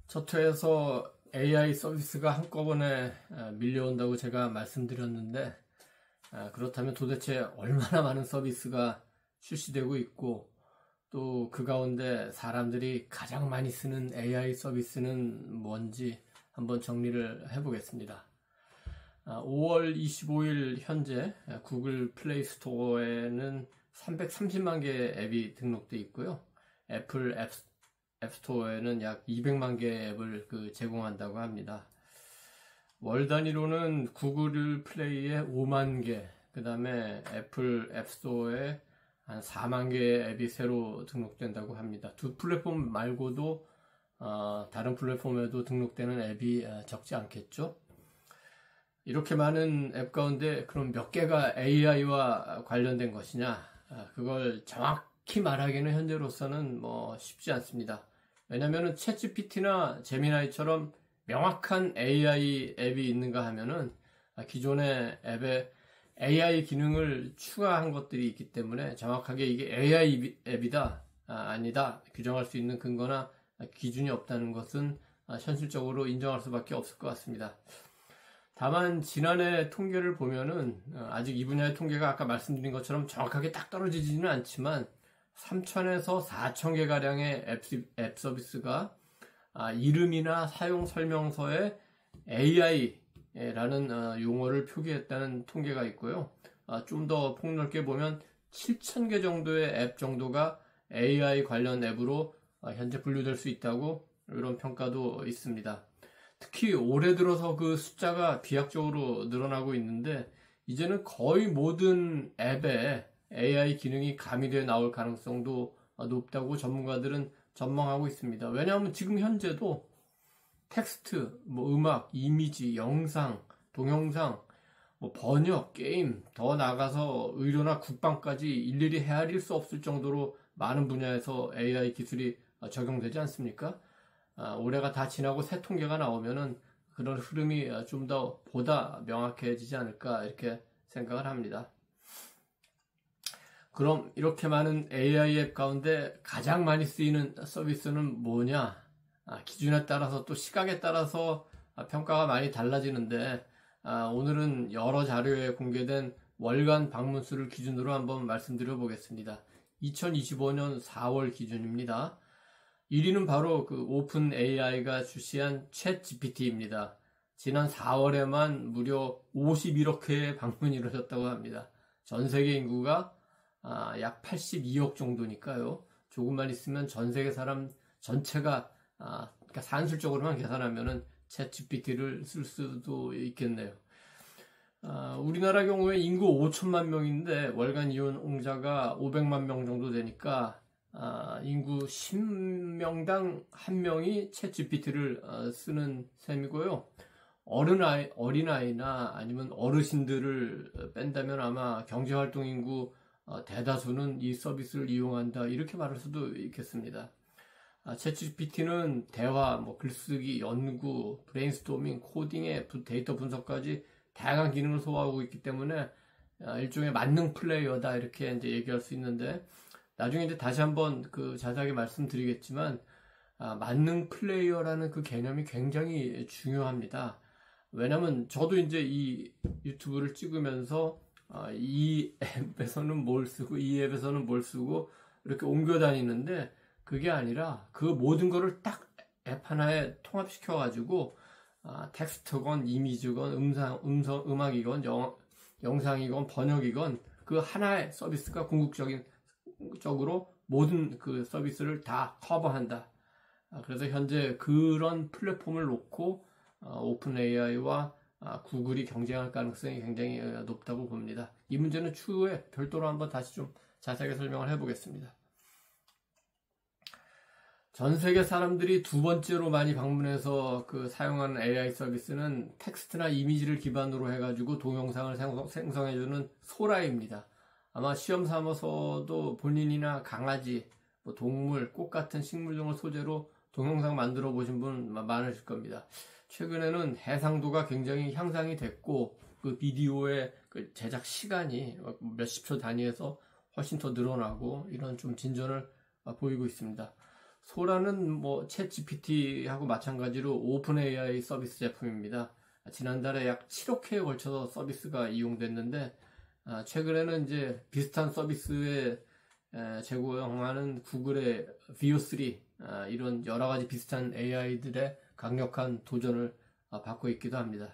첫 회에서 AI 서비스가 한꺼번에 밀려온다고 제가 말씀드렸는데, 그렇다면 도대체 얼마나 많은 서비스가 출시되고 있고, 또 그 가운데 사람들이 가장 많이 쓰는 AI 서비스는 뭔지 한번 정리를 해보겠습니다. 5월 25일 현재 구글 플레이 스토어에는 330만 개의 앱이 등록되어 있고요. 애플 앱스토어에는 약 200만 개의 앱을 제공한다고 합니다. 월 단위로는 구글 플레이에 5만 개, 그 다음에 애플 앱스토어에 한 4만 개의 앱이 새로 등록된다고 합니다. 두 플랫폼 말고도 다른 플랫폼에도 등록되는 앱이 적지 않겠죠? 이렇게 많은 앱 가운데 그럼 몇 개가 AI와 관련된 것이냐? 그걸 정확히 말하기는 현재로서는 쉽지 않습니다. 왜냐면은 챗GPT나 제미나이처럼 명확한 AI 앱이 있는가 하면은 기존의 앱에 AI 기능을 추가한 것들이 있기 때문에 정확하게 이게 AI 앱이다, 아니다 규정할 수 있는 근거나 기준이 없다는 것은 현실적으로 인정할 수밖에 없을 것 같습니다. 다만 지난해 통계를 보면은 아직 이 분야의 통계가 아까 말씀드린 것처럼 정확하게 딱 떨어지지는 않지만 3,000에서 4,000개 가량의 앱 서비스가 이름이나 사용 설명서에 AI라는 용어를 표기했다는 통계가 있고요. 좀 더 폭넓게 보면 7,000개 정도의 앱 정도가 AI 관련 앱으로 현재 분류될 수 있다고 이런 평가도 있습니다. 특히 올해 들어서 그 숫자가 비약적으로 늘어나고 있는데 이제는 거의 모든 앱에 AI 기능이 가미되어 나올 가능성도 높다고 전문가들은 전망하고 있습니다. 왜냐하면 지금 현재도 텍스트, 음악, 이미지, 영상, 동영상, 번역, 게임, 더 나아가서 의료나 국방까지 일일이 헤아릴 수 없을 정도로 많은 분야에서 AI 기술이 적용되지 않습니까? 올해가 다 지나고 새 통계가 나오면은 그런 흐름이 좀 더 보다 명확해지지 않을까 이렇게 생각을 합니다. 그럼 이렇게 많은 AI 앱 가운데 가장 많이 쓰이는 서비스는 뭐냐? 기준에 따라서 또 시각에 따라서 평가가 많이 달라지는데 오늘은 여러 자료에 공개된 월간 방문 수를 기준으로 한번 말씀드려 보겠습니다. 2025년 4월 기준입니다. 1위는 바로 그 오픈 AI가 출시한 챗 GPT입니다. 지난 4월에만 무려 51억 회의 방문이 이루어졌다고 합니다. 전 세계 인구가 약 82억 정도니까요. 조금만 있으면 전 세계 사람 전체가 그러니까 산술적으로만 계산하면은 챗 GPT를 쓸 수도 있겠네요. 우리나라 경우에 인구 5천만 명인데 월간 이용자가 500만 명 정도 되니까 인구 10명당 1명이 챗 GPT를 쓰는 셈이고요. 어린아이나 아니면 어르신들을 뺀다면 아마 경제활동 인구 대다수는 이 서비스를 이용한다 이렇게 말할 수도 있겠습니다. 챗GPT는 대화, 글쓰기, 연구, 브레인스토밍, 코딩의 데이터 분석까지 다양한 기능을 소화하고 있기 때문에 일종의 만능 플레이어다 이렇게 이제 얘기할 수 있는데 나중에 이제 다시 한번 자세하게 말씀드리겠지만 만능 플레이어라는 그 개념이 굉장히 중요합니다. 왜냐면 저도 이제 이 유튜브를 찍으면서 이 앱에서는 뭘 쓰고 이 앱에서는 뭘 쓰고 이렇게 옮겨 다니는데 그게 아니라 그 모든 거를 딱 앱 하나에 통합시켜 가지고 텍스트건 이미지건 음악이건 영상이건 번역이건 그 하나의 서비스가 궁극적으로 모든 그 서비스를 다 커버한다. 그래서 현재 그런 플랫폼을 놓고 오픈 AI와 구글이 경쟁할 가능성이 굉장히 높다고 봅니다. 이 문제는 추후에 별도로 한번 다시 좀 자세하게 설명을 해보겠습니다. 전 세계 사람들이 두 번째로 많이 방문해서 사용하는 AI 서비스는 텍스트나 이미지를 기반으로 해가지고 동영상을 생성해주는 소라입니다. 아마 시험 삼아서도 본인이나 강아지, 동물, 꽃 같은 식물 등을 소재로 동영상 만들어 보신 분 많으실 겁니다. 최근에는 해상도가 굉장히 향상이 됐고 그 비디오의 제작 시간이 몇십 초 단위에서 훨씬 더 늘어나고 이런 좀 진전을 보이고 있습니다. 소라는 뭐 챗 GPT하고 마찬가지로 오픈 AI 서비스 제품입니다. 지난달에 약 7억 회에 걸쳐서 서비스가 이용됐는데 최근에는 이제 비슷한 서비스에 제공하는 구글의 Veo3 이런 여러 가지 비슷한 AI들의 강력한 도전을 받고 있기도 합니다.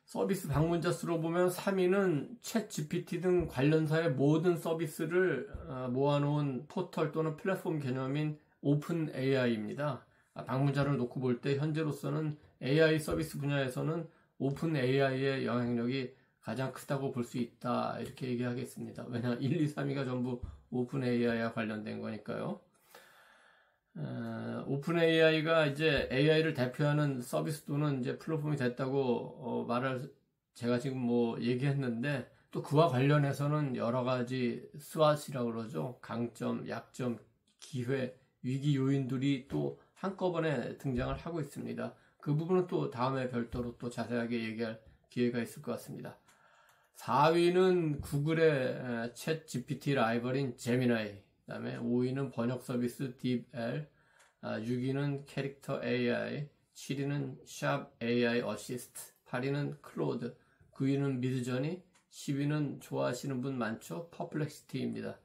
서비스 방문자 수로 보면 3위는 챗 GPT 등 관련사의 모든 서비스를 모아놓은 포털 또는 플랫폼 개념인 오픈 AI입니다. 방문자를 놓고 볼 때 현재로서는 AI 서비스 분야에서는 오픈 AI의 영향력이 가장 크다고 볼 수 있다 이렇게 얘기하겠습니다. 왜냐 1, 2, 3위가 전부 오픈 AI와 관련된 거니까요. 오픈 AI가 이제 AI를 대표하는 서비스 또는 이제 플랫폼이 됐다고 말을 제가 지금 뭐 얘기했는데 또 그와 관련해서는 여러 가지 스왓이라고 그러죠. 강점, 약점, 기회, 위기 요인들이 또 한꺼번에 등장을 하고 있습니다. 그 부분은 또 다음에 별도로 또 자세하게 얘기할 기회가 있을 것 같습니다. 4위는 구글의 챗 GPT 라이벌인 제미나이, 그 다음에 5위는 번역 서비스 DeepL, 6위는 캐릭터 AI, 7위는 샵 AI 어시스트, 8위는 클로드, 9위는 미드저니, 10위는 좋아하시는 분 많죠? 퍼플렉시티입니다.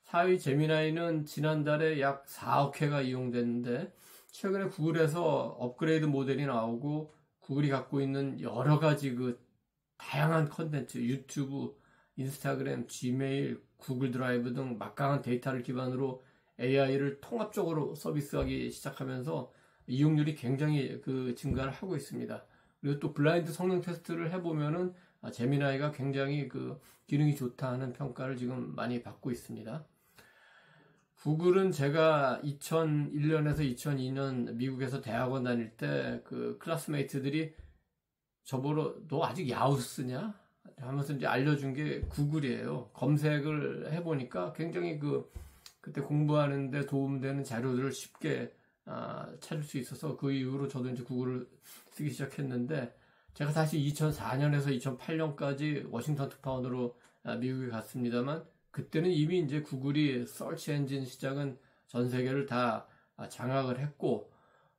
4위 제미나이는 지난달에 약 4억 회가 이용됐는데 최근에 구글에서 업그레이드 모델이 나오고 구글이 갖고 있는 여러 가지 그 다양한 컨텐츠, 유튜브, 인스타그램, 지메일, 구글 드라이브 등 막강한 데이터를 기반으로 AI를 통합적으로 서비스하기 시작하면서 이용률이 굉장히 그 증가를 하고 있습니다. 그리고 또 블라인드 성능 테스트를 해보면은 제미나이가 굉장히 그 기능이 좋다는 평가를 지금 많이 받고 있습니다. 구글은 제가 2001년에서 2002년 미국에서 대학원 다닐 때 그 클래스메이트들이 저보러 너 아직 야후 쓰냐? 하면서 이제 알려준 게 구글이에요. 검색을 해보니까 굉장히 그때 공부하는데 도움되는 자료들을 쉽게 찾을 수 있어서 그 이후로 저도 이제 구글을 쓰기 시작했는데 제가 다시 2004년에서 2008년까지 워싱턴 특파원으로 미국에 갔습니다만 그때는 이미 이제 구글이 서치 엔진 시장은 전 세계를 다 장악을 했고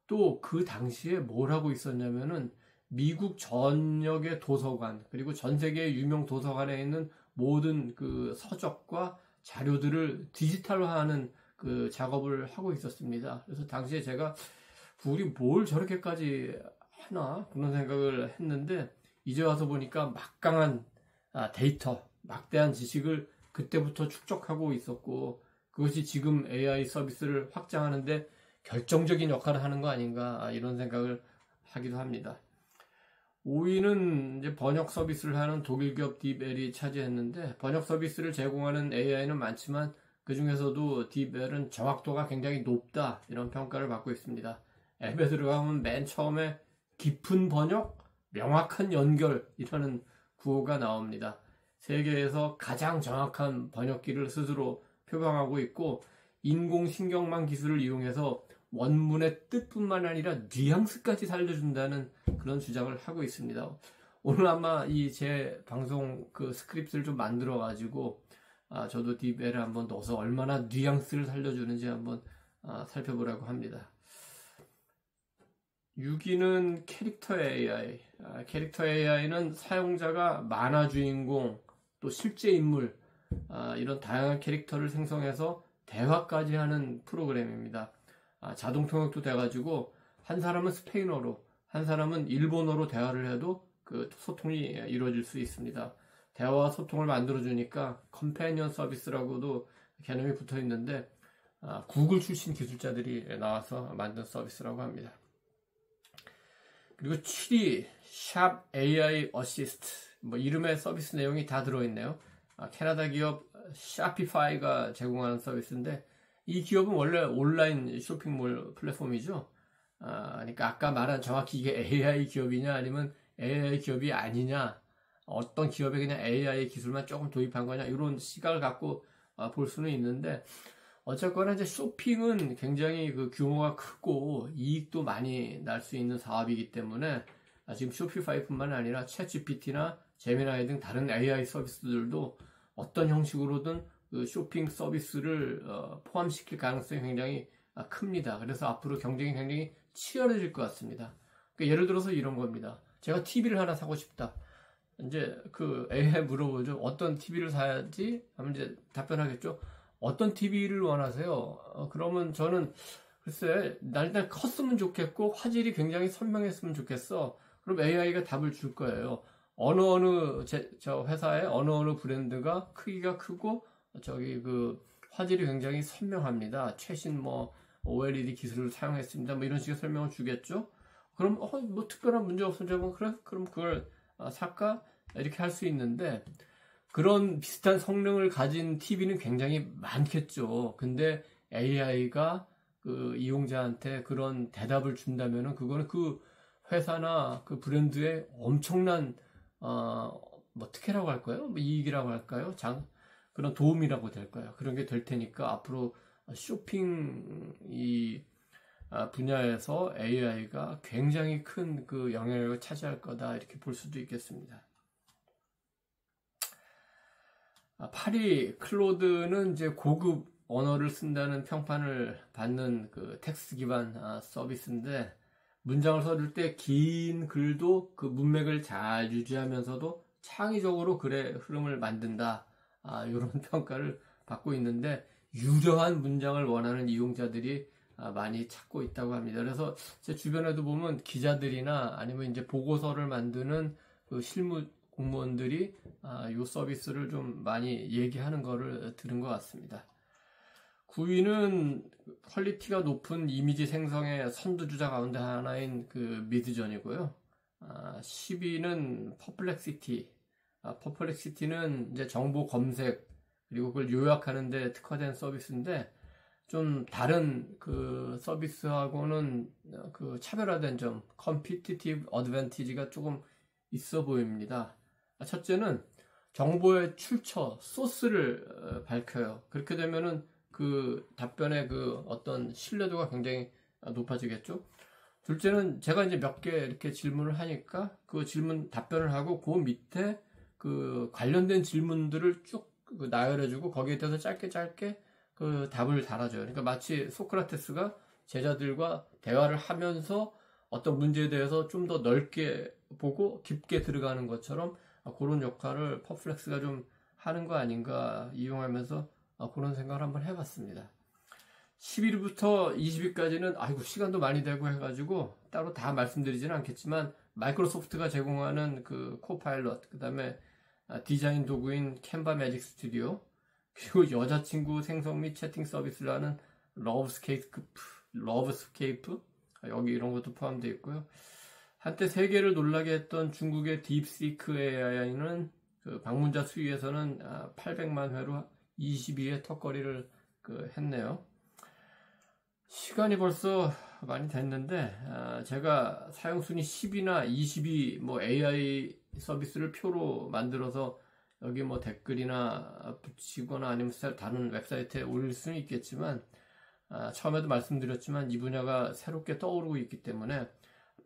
또 그 당시에 뭘 하고 있었냐면은 미국 전역의 도서관 그리고 전 세계의 유명 도서관에 있는 모든 그 서적과 자료들을 디지털화하는 그 작업을 하고 있었습니다. 그래서 당시에 제가 구글이 뭘 저렇게까지 하나 그런 생각을 했는데 이제 와서 보니까 막강한 데이터, 막대한 지식을 그때부터 축적하고 있었고 그것이 지금 AI 서비스를 확장하는데 결정적인 역할을 하는 거 아닌가 이런 생각을 하기도 합니다. 5위는 이제 번역 서비스를 하는 독일 기업 DeepL이 차지했는데 번역 서비스를 제공하는 AI는 많지만 그 중에서도 DeepL은 정확도가 굉장히 높다 이런 평가를 받고 있습니다. 앱에 들어가면 맨 처음에 깊은 번역, 명확한 연결이라는 구호가 나옵니다. 세계에서 가장 정확한 번역기를 스스로 표방하고 있고 인공신경망 기술을 이용해서 원문의 뜻뿐만 아니라 뉘앙스까지 살려준다는 그런 주장을 하고 있습니다. 오늘 아마 이 제 방송 그 스크립트를 좀 만들어 가지고 저도 DeepL을 한번 넣어서 얼마나 뉘앙스를 살려주는지 한번 살펴보라고 합니다. 6위는 캐릭터 AI. 캐릭터 AI는 사용자가 만화 주인공 또 실제 인물 이런 다양한 캐릭터를 생성해서 대화까지 하는 프로그램입니다. 자동 통역도 돼가지고 한 사람은 스페인어로 한 사람은 일본어로 대화를 해도 그 소통이 이루어질 수 있습니다. 대화와 소통을 만들어주니까 컴패니언 서비스라고도 개념이 붙어 있는데 구글 출신 기술자들이 나와서 만든 서비스라고 합니다. 그리고 7위 샵 AI 어시스트 뭐 이름에 서비스 내용이 다 들어있네요. 캐나다 기업 샤피파이가 제공하는 서비스인데 이 기업은 원래 온라인 쇼핑몰 플랫폼이죠. 그러니까 아까 말한 정확히 이게 AI 기업이냐 아니면 AI 기업이 아니냐 어떤 기업에 그냥 AI 기술만 조금 도입한 거냐 이런 시각을 갖고 볼 수는 있는데 어쨌거나 이제 쇼핑은 굉장히 그 규모가 크고 이익도 많이 날 수 있는 사업이기 때문에 지금 쇼피파이뿐만 아니라 챗GPT나 제미나이 등 다른 AI 서비스들도 어떤 형식으로든 그 쇼핑 서비스를 포함시킬 가능성이 굉장히 큽니다. 그래서 앞으로 경쟁이 굉장히 치열해질 것 같습니다. 그러니까 예를 들어서 이런 겁니다. 제가 TV를 하나 사고 싶다. 이제 그 AI 물어보죠. 어떤 TV를 사야지? 하면 이제 답변하겠죠. 어떤 TV를 원하세요? 그러면 저는 글쎄, 일단 컸으면 좋겠고 화질이 굉장히 선명했으면 좋겠어. 그럼 AI가 답을 줄 거예요. 저 회사의 어느 브랜드가 크기가 크고 저기 그 화질이 굉장히 선명합니다. 최신 뭐 OLED 기술을 사용했습니다. 뭐 이런 식의 설명을 주겠죠. 그럼 뭐 특별한 문제 없으면 그래? 그럼 그걸 살까? 이렇게 할 수 있는데 그런 비슷한 성능을 가진 TV는 굉장히 많겠죠. 근데 AI가 그 이용자한테 그런 대답을 준다면은 그거는 그 회사나 그 브랜드의 엄청난 뭐 특혜라고 할까요? 뭐 이익이라고 할까요? 그런 도움이라고 될까요? 그런 게 될 테니까 앞으로 쇼핑 분야에서 AI가 굉장히 큰 그 영향력을 차지할 거다 이렇게 볼 수도 있겠습니다. 파리 클로드는 이제 고급 언어를 쓴다는 평판을 받는 그 텍스트 기반 서비스인데 문장을 써줄 때 긴 글도 그 문맥을 잘 유지하면서도 창의적으로 글의 흐름을 만든다. 이런 평가를 받고 있는데 유려한 문장을 원하는 이용자들이 많이 찾고 있다고 합니다. 그래서 제 주변에도 보면 기자들이나 아니면 이제 보고서를 만드는 그 실무 공무원들이 이 서비스를 좀 많이 얘기하는 거를 들은 것 같습니다. 9위는 퀄리티가 높은 이미지 생성의 선두주자 가운데 하나인 그 미드전이고요. 10위는 퍼플렉시티. 퍼플렉시티는 이제 정보 검색 그리고 그걸 요약하는 데 특화된 서비스인데 좀 다른 그 서비스하고는 그 차별화된 점, competitive advantage가 조금 있어 보입니다. 첫째는 정보의 출처, 소스를 밝혀요. 그렇게 되면은 그 답변의 그 어떤 신뢰도가 굉장히 높아지겠죠. 둘째는 제가 이제 몇 개 이렇게 질문을 하니까 그 질문 답변을 하고 그 밑에 그 관련된 질문들을 쭉 나열해주고 거기에 대해서 짧게 그 답을 달아줘요. 그러니까 마치 소크라테스가 제자들과 대화를 하면서 어떤 문제에 대해서 좀 더 넓게 보고 깊게 들어가는 것처럼 그런 역할을 퍼플렉스가 좀 하는 거 아닌가 이용하면서 그런 생각을 한번 해봤습니다. 11위부터 20위까지는 시간도 많이 되고 해가지고 따로 다 말씀드리지는 않겠지만 마이크로소프트가 제공하는 그 코파일럿 그 다음에 디자인 도구인 캔바 매직 스튜디오 그리고 여자친구 생성 및 채팅 서비스를 하는 러브스케이프 여기 이런 것도 포함되어 있고요. 한때 세계를 놀라게 했던 중국의 딥시크 AI는 그 방문자 수위에서는 800만 회로 22회 턱걸이를 했네요. 시간이 벌써 많이 됐는데 제가 사용순위 10이나 20이 뭐 AI 서비스를 표로 만들어서 여기 뭐 댓글이나 붙이거나 아니면 다른 웹사이트에 올릴 수는 있겠지만 처음에도 말씀드렸지만 이 분야가 새롭게 떠오르고 있기 때문에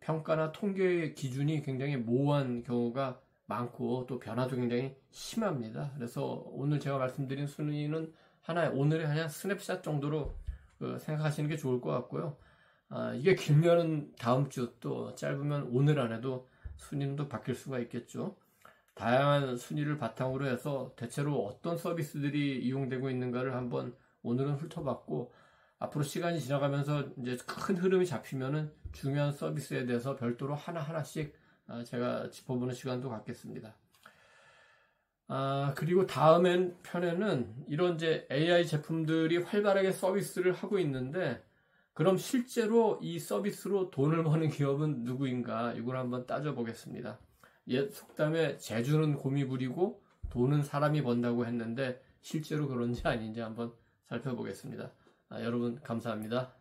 평가나 통계의 기준이 굉장히 모호한 경우가 많고 또 변화도 굉장히 심합니다. 그래서 오늘 제가 말씀드린 순위는 오늘의 그냥 스냅샷 정도로 생각하시는 게 좋을 것 같고요. 이게 길면은 다음 주 또 짧으면 오늘 안에도 순위는 또 바뀔 수가 있겠죠. 다양한 순위를 바탕으로 해서 대체로 어떤 서비스들이 이용되고 있는가를 한번 오늘은 훑어봤고 앞으로 시간이 지나가면서 이제 큰 흐름이 잡히면은 중요한 서비스에 대해서 별도로 하나씩 제가 짚어보는 시간도 갖겠습니다. 그리고 다음 편에는 이런 이제 AI 제품들이 활발하게 서비스를 하고 있는데 그럼 실제로 이 서비스로 돈을 버는 기업은 누구인가 이걸 한번 따져보겠습니다. 옛 속담에 재주는 곰이 부리고 돈은 사람이 번다고 했는데 실제로 그런지 아닌지 한번 살펴보겠습니다. 여러분 감사합니다.